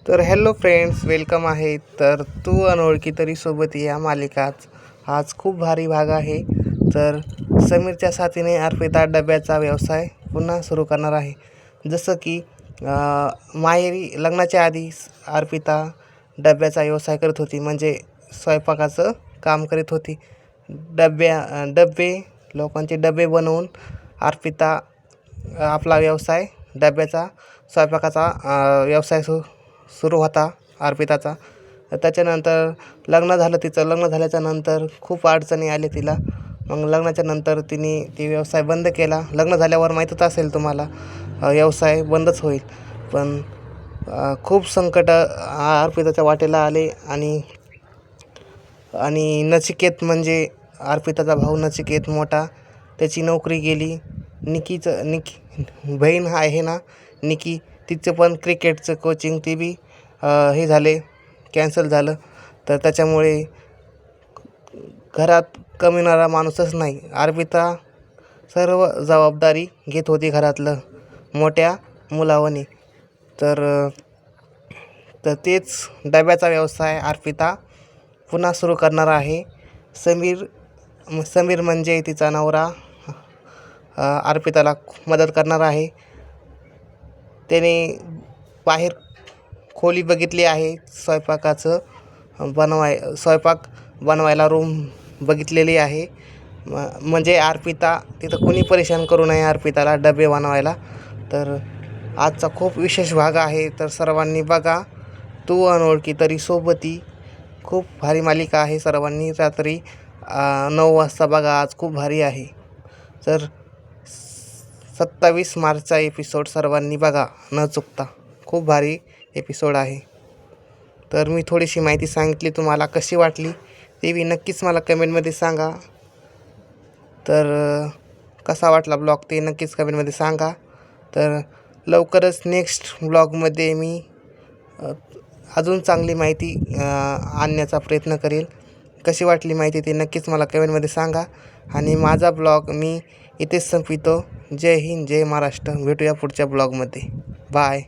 तर hello friends, welcome आहे. तर तू अनोळखी तरी सोबत या मालिकाच आज खूप भारी भाग आहे. तर समीरच्या साथीने अर्पिता डब्याचा व्यवसाय पुन्हा सुरू करणार आहे. जसं की माहेरी लग्नाच्या आधी अर्पिता डब्याचा व्यवसाय करत होती, म्हणजे स्वयंपाकाचं काम करीत होती. डबे लोकांचे डबे बनवून अर्पिता आपला व्यवसाय डब्याचा स्वयंपाकाचा व्यवसाय सुरू होता अर्पिताचा. त्याच्यानंतर लग्न झालं तिचं. लग्न झाल्याच्या नंतर खूप अडचणी आल्या तिला. मग लग्नाच्या नंतर तिने ती व्यवसाय बंद केला. लग्न झाल्यावर माहीतच असेल तुम्हाला, व्यवसाय बंदच होईल. पण खूप संकट अर्पिताच्या वाटेला आले आणि आणि नचिकेत, म्हणजे अर्पिताचा भाऊ नचिकेत मोठा, त्याची नोकरी गेली. निकी बहीण आहे ना निकी, तिचं पण क्रिकेटचं कोचिंग ती बी हे झाले, कॅन्सल झालं. तर त्याच्यामुळे घरात कमविणारा माणूसच नाही. अर्पिता सर्व जबाबदारी घेत होती घरातलं मोठ्या मुलावानी. तर तर तेच डब्याचा व्यवसाय अर्पिता पुन्हा सुरू करणार आहे. समीर म्हणजे तिचा नवरा अर्पिताला मदत करणार आहे. त्याने बाहेर खोली बघितली आहे, स्वयंपाक बनवायला रूम बघितलेली आहे. म्हणजे अर्पिता तिथं कोणी परेशान करू नये अर्पिताला डबे बनवायला. तर आजचा खूप विशेष भाग आहे, तर सर्वांनी बघा. तू अनोळखी तरी सोबती खूप भारी मालिका आहे. सर्वांनी रात्री 9 वाजता बघा, आज खूप भारी आहे. तर 27 मार्चचा एपिसोड सर्वांनी बघा न चुकता. खूप भारी एपिसोड आहे. तर मी थोडीशी माहिती सांगितली, तुम्हाला कशी वाटली ते बी नक्कीच मला कमेंटमध्ये सांगा. तर कसा वाटला ब्लॉग ते नक्कीच कमेंटमध्ये सांगा. तर लवकरच नेक्स्ट ब्लॉगमध्ये मी अजून चांगली माहिती आणण्याचा प्रयत्न करेल. कशी वाटली माहिती ते नक्कीच मला कमेंटमध्ये सांगा. आणि माझा ब्लॉग मी इथेच संपवितो. जय हिंद, जय महाराष्ट्र. भेटूया पुढच्या ब्लॉगमध्ये. बाय.